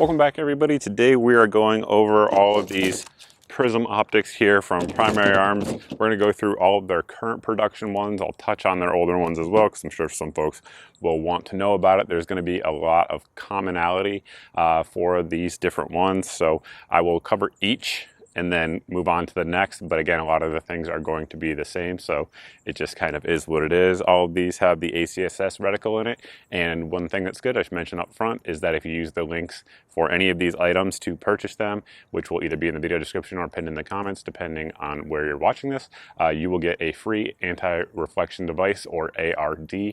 Welcome back, everybody. Today we are going over all of these Prism optics here from Primary Arms. We're going to go through all of their current production ones. I'll touch on their older ones as well, because I'm sure some folks will want to know about it. There's going to be a lot of commonality for these different ones, so I will cover each and then move on to the next. But again, a lot of the things are going to be the same, so it just kind of is what it is. All of these have the ACSS reticle in it, and one thing that's good I should mention up front is that if you use the links for any of these items to purchase them, which will either be in the video description or pinned in the comments depending on where you're watching this, you will get a free anti-reflection device, or ARD,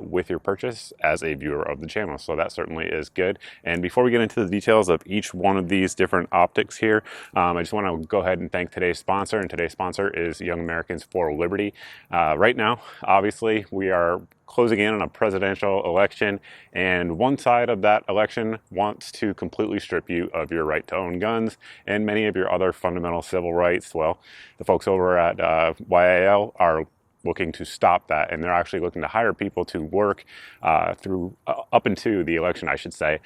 with your purchase as a viewer of the channel. So that certainly is good. And before we get into the details of each one of these different optics here, I just want to go ahead and thank today's sponsor, and today's sponsor is Young Americans for Liberty. Right now, obviously, we are closing in on a presidential election, and one side of that election wants to completely strip you of your right to own guns and many of your other fundamental civil rights. Well, the folks over at YAL are looking to stop that, and they're actually looking to hire people to work through up into the election, I should say.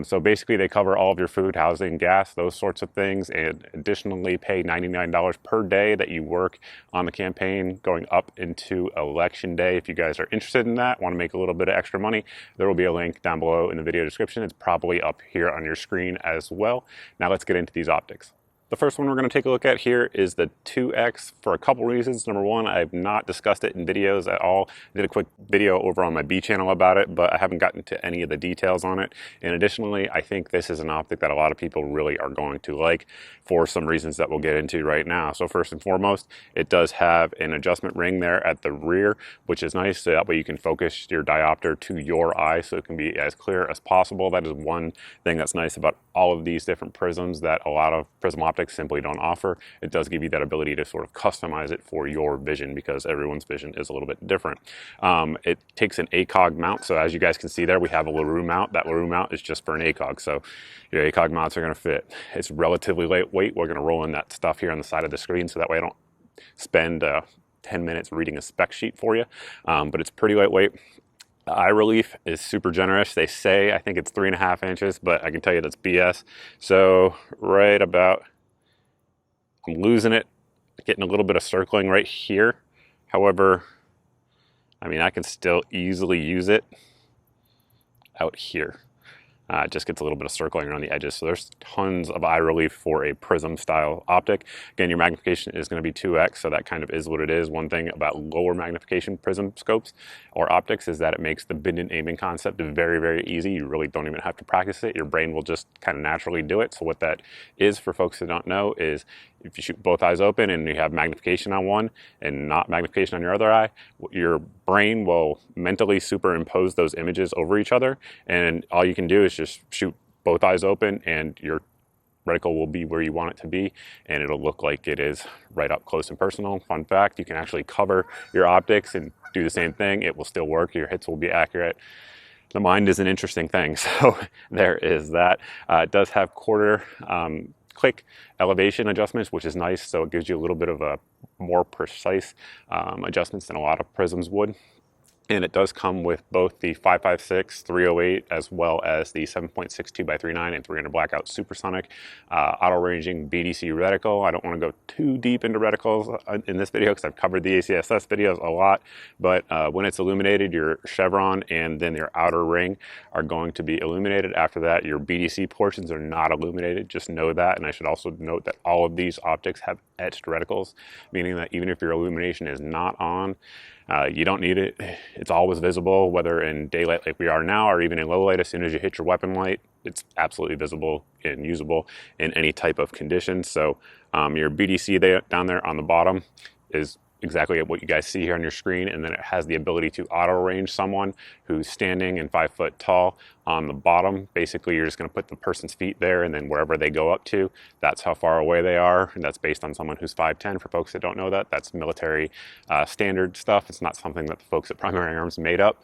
So basically they cover all of your food, housing, gas, those sorts of things, and additionally pay $99 per day that you work on the campaign going up into election day. If you guys are interested in that, want to make a little bit of extra money, there will be a link down below in the video description. It's probably up here on your screen as well. Now let's get into these optics. The first one we're going to take a look at here is the 2X for a couple reasons. Number one, I've not discussed it in videos at all. I did a quick video over on my B channel about it, but I haven't gotten to any of the details on it. And additionally, I think this is an optic that a lot of people really are going to like for some reasons that we'll get into right now. So first and foremost, it does have an adjustment ring there at the rear, which is nice. So that way you can focus your diopter to your eye so it can be as clear as possible. That is one thing that's nice about all of these different prisms that a lot of Prism optics simply don't offer. It does give you that ability to sort of customize it for your vision, because everyone's vision is a little bit different. It takes an ACOG mount, so as you guys can see there, we have a LaRue mount. That LaRue mount is just for an ACOG, so your ACOG mounts are going to fit. It's relatively lightweight. We're going to roll in that stuff here on the side of the screen, so that way I don't spend 10 minutes reading a spec sheet for you, but it's pretty lightweight. The eye relief is super generous. They say, I think it's 3.5 inches, but I can tell you that's BS. So right about, I'm losing it, getting a little bit of circling right here. However, I mean, I can still easily use it out here. It just gets a little bit of circling around the edges. So there's tons of eye relief for a Prism style optic. Again, your magnification is going to be 2x, so that kind of is what it is. One thing about lower magnification Prism scopes or optics is that it makes the bend aiming concept very, very easy. You really don't even have to practice it. Your brain will just kind of naturally do it. So what that is, for folks that don't know, is if you shoot both eyes open and you have magnification on one and not magnification on your other eye, your brain will mentally superimpose those images over each other, and all you can do is just shoot both eyes open and your reticle will be where you want it to be, and it'll look like it is right up close and personal. Fun fact, you can actually cover your optics and do the same thing. It will still work. Your hits will be accurate. The mind is an interesting thing, so there is that. It does have quarter click elevation adjustments, which is nice, so it gives you a little bit of a more precise adjustments than a lot of Prisms would. And it does come with both the 5.56, 308, as well as the 7.62 by 39 and 300 blackout supersonic auto-ranging BDC reticle. I don't want to go too deep into reticles in this video because I've covered the ACSS videos a lot, but when it's illuminated, your chevron and then your outer ring are going to be illuminated. After that, your BDC portions are not illuminated. Just know that. And I should also note that all of these optics have etched reticles, meaning that even if your illumination is not on, you don't need it. It's always visible, whether in daylight like we are now or even in low light. As soon as you hit your weapon light, it's absolutely visible and usable in any type of condition. So your BDC down there on the bottom is exactly what you guys see here on your screen, and then it has the ability to auto range someone who's standing and 5 foot tall on the bottom. Basically, you're just going to put the person's feet there, and then wherever they go up to, that's how far away they are, and that's based on someone who's 5'10". For folks that don't know that, that's military standard stuff. It's not something that the folks at Primary Arms made up.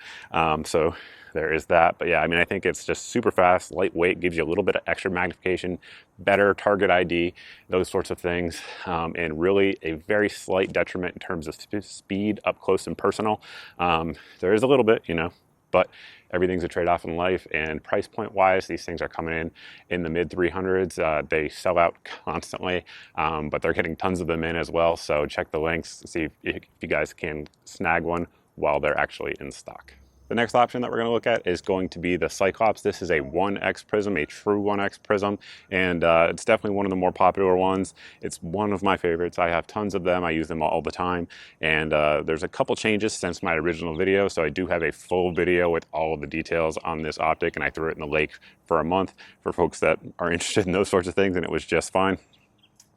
So there is that. But yeah, I mean, I think it's just super fast, lightweight, gives you a little bit of extra magnification, better target ID, those sorts of things, and really a very slight detriment in terms of speed up close and personal. There is a little bit, you know, but everything's a trade-off in life, and price point wise, these things are coming in the mid 300s. They sell out constantly, but they're getting tons of them in as well. So check the links to see if you guys can snag one while they're actually in stock. The next option that we're going to look at is going to be the Cyclops. This is a 1X prism, a true 1X prism, and it's definitely one of the more popular ones. It's one of my favorites. I have tons of them. I use them all the time, and there's a couple changes since my original video, so I do have a full video with all of the details on this optic, and I threw it in the lake for a month for folks that are interested in those sorts of things, and it was just fine.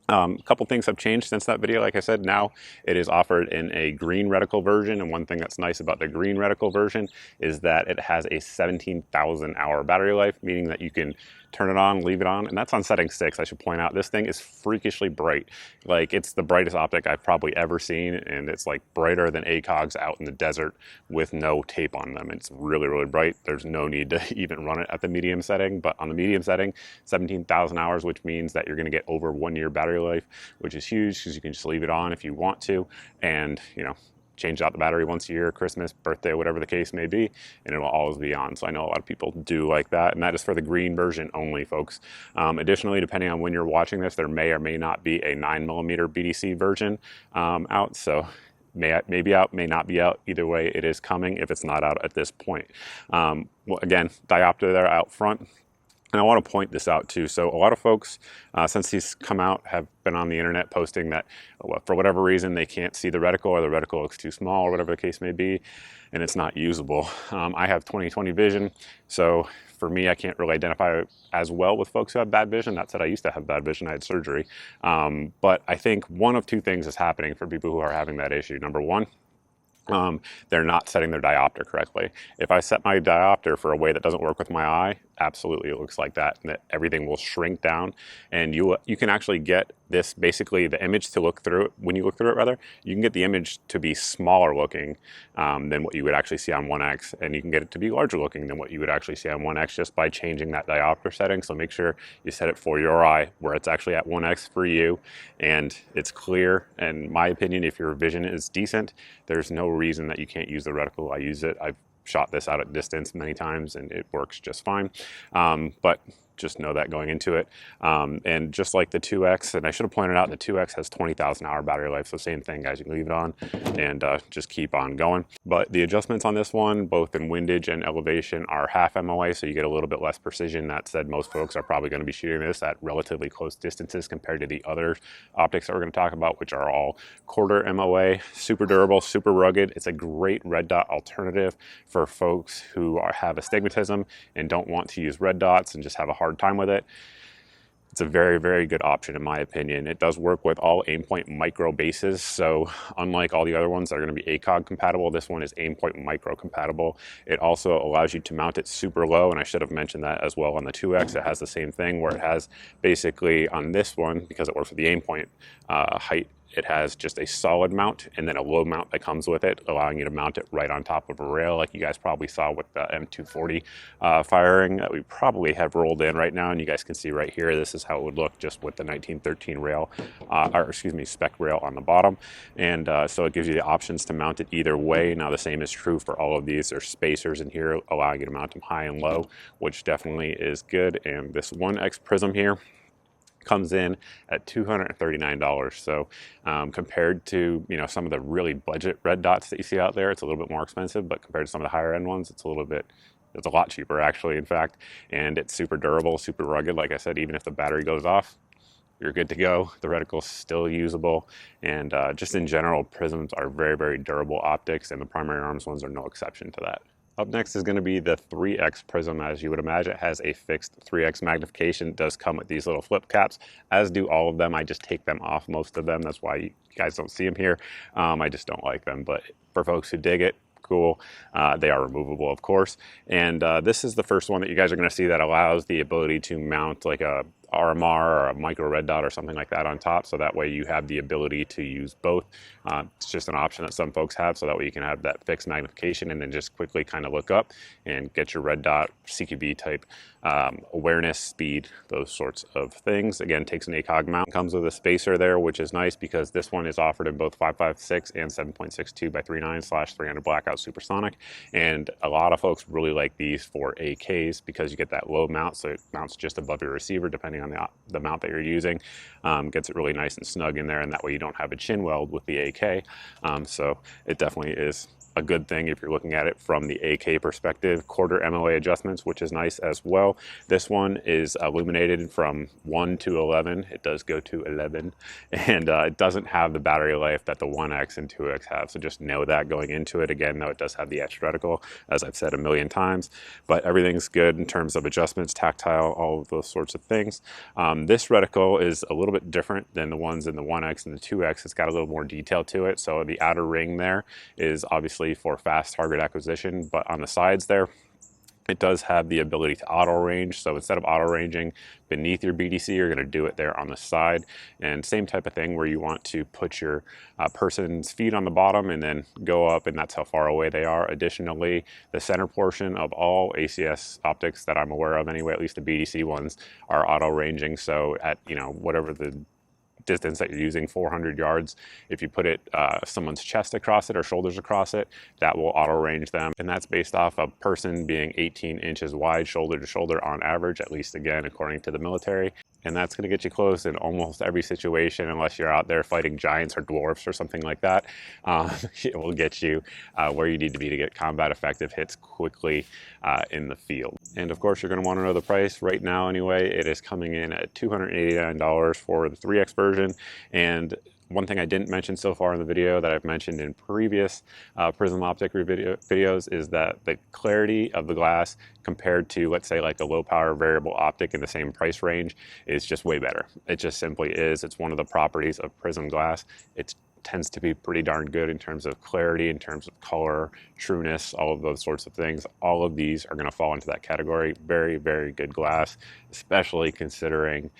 A couple things have changed since that video. Like I said, now it is offered in a green reticle version, and one thing that's nice about the green reticle version is that it has a 17,000 hour battery life, meaning that you can turn it on, leave it on, and that's on setting 6. I should point out this thing is freakishly bright. Like, it's the brightest optic I've probably ever seen, and it's like brighter than ACOGs out in the desert with no tape on them. It's really, really bright. There's no need to even run it at the medium setting, but on the medium setting, 17,000 hours, which means that you're going to get over 1 year battery life, which is huge because you can just leave it on if you want to, and change out the battery once a year, Christmas, birthday, whatever the case may be, and it'll always be on. So I know a lot of people do like that, and that is for the green version only, folks. Additionally, depending on when you're watching this, there may or may not be a 9mm BDC version out, so may be out, may not be out. Either way, it is coming if it's not out at this point. Well, again, diopter there out front. And I want to point this out too. So a lot of folks, since these come out, have been on the internet posting that for whatever reason they can't see the reticle, or the reticle looks too small, or whatever the case may be, and it's not usable. I have 20/20 vision, so for me, I can't really identify as well with folks who have bad vision. That said, I used to have bad vision. I had surgery. But I think one of two things is happening for people who are having that issue. Number one, they're not setting their diopter correctly. If I set my diopter for a way that doesn't work with my eye, absolutely it looks like that, and that everything will shrink down, and you can actually get this, basically the image to look through it. When you look through it, rather, you can get the image to be smaller looking than what you would actually see on 1X, and you can get it to be larger looking than what you would actually see on 1X just by changing that diopter setting. So make sure you set it for your eye where it's actually at 1X for you, and it's clear. And in my opinion, if your vision is decent, there's no reason that you can't use the reticle. I use it. I've shot this out at distance many times, and it works just fine. But just know that going into it. And just like the 2X, and I should have pointed out, the 2X has 20,000 hour battery life, so same thing, guys. You can leave it on and just keep on going. But the adjustments on this one, both in windage and elevation, are half MOA, so you get a little bit less precision. That said, most folks are probably going to be shooting this at relatively close distances compared to the other optics that we're going to talk about, which are all quarter MOA. Super durable, super rugged. It's a great red dot alternative for folks who have astigmatism and don't want to use red dots and just have a hard time with it. It's a very, very good option in my opinion. It does work with all Aimpoint micro bases, so unlike all the other ones that are going to be ACOG compatible, this one is Aimpoint micro compatible. It also allows you to mount it super low, and I should have mentioned that as well on the 2X. It has the same thing where it has basically on this one, because it works with the Aimpoint height, it has just a solid mount and then a low mount that comes with it, allowing you to mount it right on top of a rail, like you guys probably saw with the M240 firing that we probably have rolled in right now. And you guys can see right here, this is how it would look just with the 1913 rail, spec rail on the bottom. And so it gives you the options to mount it either way. Now the same is true for all of these. There's spacers in here allowing you to mount them high and low, which definitely is good. And this 1X Prism here comes in at $239. So compared to some of the really budget red dots that you see out there, it's a little bit more expensive, but compared to some of the higher end ones, it's a lot cheaper actually, in fact. And it's super durable, super rugged. Like I said, even if the battery goes off, you're good to go. The reticle's still usable, and just in general, prisms are very, very durable optics, and the primary arms ones are no exception to that. Up next is going to be the 3X Prism. As you would imagine, it has a fixed 3X magnification. It does come with these little flip caps, as do all of them. I just take them off most of them. That's why you guys don't see them here. I just don't like them, but for folks who dig it, cool. They are removable, of course. And this is the first one that you guys are going to see that allows the ability to mount like a RMR or a micro red dot or something like that on top, so that way you have the ability to use both. It's just an option that some folks have, so that way you can have that fixed magnification and then just quickly kind of look up and get your red dot, CQB type awareness, speed, those sorts of things. Again, takes an ACOG mount, comes with a spacer there, which is nice because this one is offered in both 5.56 and 7.62 by 39/300 blackout supersonic, and a lot of folks really like these for AKs because you get that low mount, so it mounts just above your receiver depending on the mount that you're using. Gets it really nice and snug in there, and that way you don't have a chin weld with the AK. So it definitely is a good thing if you're looking at it from the AK perspective. Quarter MOA adjustments, which is nice as well. This one is illuminated from 1 to 11. It does go to 11, and it doesn't have the battery life that the 1X and 2X have, so just know that going into it. Again, though, it does have the etched reticle, as I've said a million times, but everything's good in terms of adjustments, tactile, all of those sorts of things. This reticle is a little bit different than the ones in the 1X and the 2X. It's got a little more detail to it, so the outer ring there is obviously for fast target acquisition, but on the sides there, it does have the ability to auto range. So instead of auto ranging beneath your BDC, you're going to do it there on the side. And same type of thing where you want to put your person's feet on the bottom and then go up, and that's how far away they are. Additionally, the center portion of all ACS optics that I'm aware of anyway, at least the BDC ones, are auto ranging. So at, you know, whatever the distance that you're using, 400 yards, if you put it someone's chest across it or shoulders across it, that will auto range them, and that's based off a person being 18 inches wide shoulder to shoulder on average, at least, again, according to the military. And that's going to get you close in almost every situation, unless you're out there fighting giants or dwarfs or something like that. It will get you where you need to be to get combat effective hits quickly in the field. And of course, you're going to want to know the price. Right now, anyway, it is coming in at $289 for the 3X version. And one thing I didn't mention so far in the video that I've mentioned in previous Prism Optic videos is that the clarity of the glass compared to, let's say, like a low power variable optic in the same price range is just way better. It just simply is. It's one of the properties of Prism glass. It tends to be pretty darn good in terms of clarity, in terms of color, trueness, all of those sorts of things. All of these are going to fall into that category. Very, very good glass, especially considering,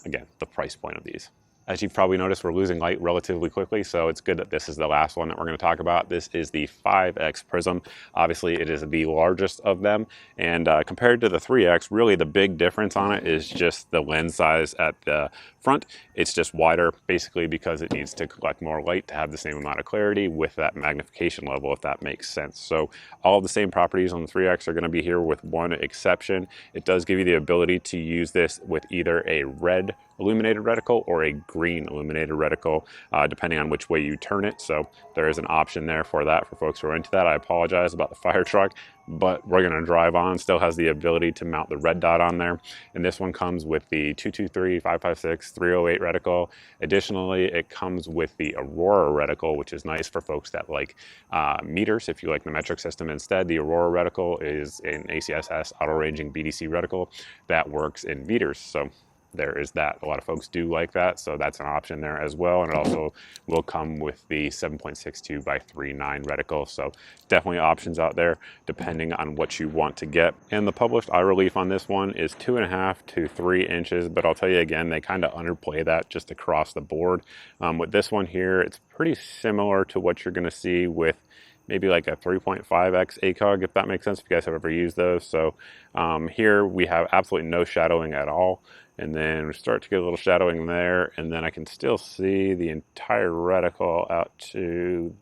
again, the price point of these. As you've probably noticed, we're losing light relatively quickly, so it's good that this is the last one that we're going to talk about. This is the 5X Prism. Obviously, it is the largest of them, and compared to the 3X, really the big difference on it is just the lens size at the front. It's just wider, basically because it needs to collect more light to have the same amount of clarity with that magnification level, if that makes sense. So all of the same properties on the 3X are going to be here with one exception. It does give you the ability to use this with either a red illuminated reticle or a green illuminated reticle, depending on which way you turn it. So there is an option there for that for folks who are into that. I apologize about the fire truck, but we're going to drive on. Still has the ability to mount the red dot on there, and this one comes with the 223, 556, 308 reticle. Additionally, it comes with the Aurora reticle, which is nice for folks that like meters. If you like the metric system instead, the Aurora reticle is an ACSS auto ranging BDC reticle that works in meters. So there is that. A lot of folks do like that, so that's an option there as well. And it also will come with the 7.62 by 3.9 reticle, so definitely options out there depending on what you want to get. And the published eye relief on this one is 2.5 to 3 inches, but I'll tell you again, they kind of underplay that just across the board. With this one here, it's pretty similar to what you're going to see with maybe like a 3.5x ACOG, if that makes sense, if you guys have ever used those. So here we have absolutely no shadowing at all. And then we start to get a little shadowing there, and then I can still see the entire reticle out to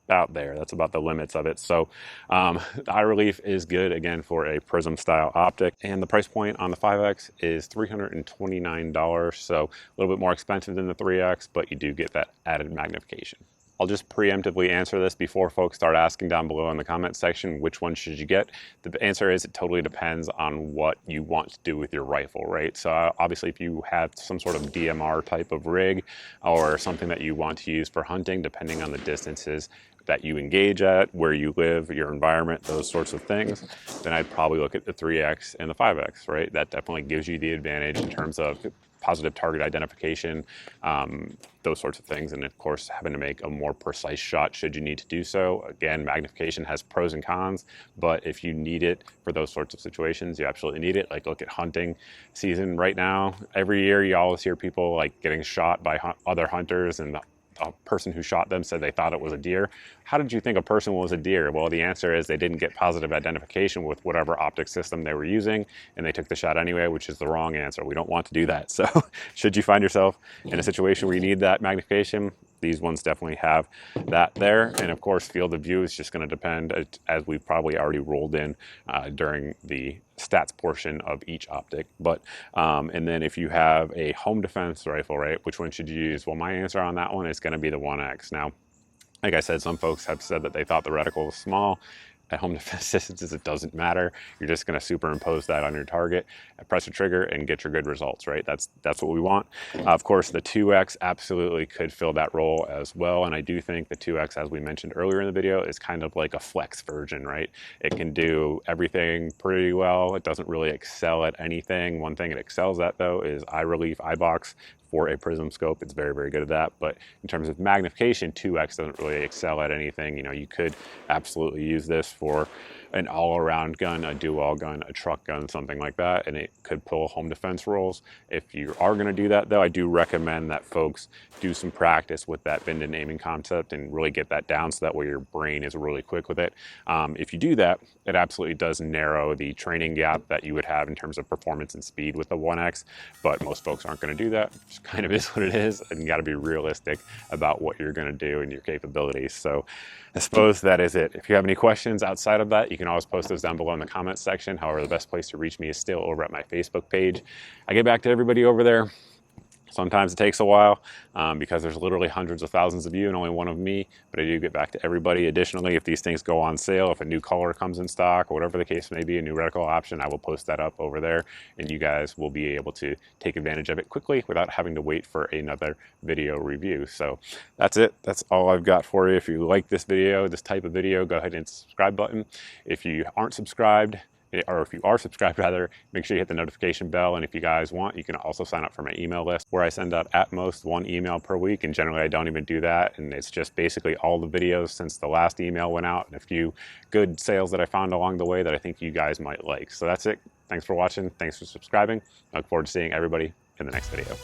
about there. That's about the limits of it. So the eye relief is good, again, for a Prism style optic. And the price point on the 5X is $329. So a little bit more expensive than the 3X, but you do get that added magnification. I'll just preemptively answer this before folks start asking down below in the comment section, which one should you get? The answer is it totally depends on what you want to do with your rifle, right? So obviously if you have some sort of DMR type of rig or something that you want to use for hunting, depending on the distances that you engage at, where you live, your environment, those sorts of things, then I'd probably look at the 3X and the 5X, right? That definitely gives you the advantage in terms of positive target identification, those sorts of things. And of course, having to make a more precise shot should you need to do so. Again, magnification has pros and cons, but if you need it for those sorts of situations, you absolutely need it. Like look at hunting season right now. Every year you always hear people like getting shot by other hunters, and a person who shot them said they thought it was a deer. How did you think a person was a deer? Well, the answer is they didn't get positive identification with whatever optic system they were using, and they took the shot anyway, which is the wrong answer. We don't want to do that. So should you find yourself in a situation where you need that magnification, these ones definitely have that there. And of course, field of view is just going to depend, as we've probably already rolled in during the stats portion of each optic. But and then if you have a home defense rifle, right, which one should you use? Well, my answer on that one is going to be the 1X. Now, like I said, some folks have said that they thought the reticle was small. At home defense distances, it doesn't matter. You're just going to superimpose that on your target, press the trigger, and get your good results, right? That's what we want. Of course, the 2X absolutely could fill that role as well, and I do think the 2X, as we mentioned earlier in the video, is kind of like a flex version, right? It can do everything pretty well. It doesn't really excel at anything. One thing it excels at, though, is eye relief, eye box. For a prism scope, it's very, very good at that. But in terms of magnification, 2X doesn't really excel at anything. You know, you could absolutely use this for an all-around gun, a dual gun, a truck gun, something like that, and it could pull home defense roles. If you are going to do that, though, I do recommend that folks do some practice with that bend and aiming concept and really get that down, so that way your brain is really quick with it. If you do that, it absolutely does narrow the training gap that you would have in terms of performance and speed with the 1X, but most folks aren't going to do that. It just kind of is what it is, and you got to be realistic about what you're going to do and your capabilities. So I suppose that is it. If you have any questions outside of that, you can always post those down below in the comments section. However, the best place to reach me is still over at my Facebook page. I get back to everybody over there. Sometimes it takes a while because there's literally hundreds of thousands of you and only one of me, but I do get back to everybody. Additionally, if these things go on sale, if a new color comes in stock or whatever the case may be, a new reticle option, I will post that up over there, and you guys will be able to take advantage of it quickly without having to wait for another video review. So that's it. That's all I've got for you. If you like this video, this type of video, go ahead and hit the subscribe button. If you aren't subscribed, or if you are subscribed rather, make sure you hit the notification bell. And if you guys want, you can also sign up for my email list, where I send out at most one email per week. And generally I don't even do that. And it's just basically all the videos since the last email went out, and a few good sales that I found along the way that I think you guys might like. So that's it. Thanks for watching. Thanks for subscribing. I look forward to seeing everybody in the next video.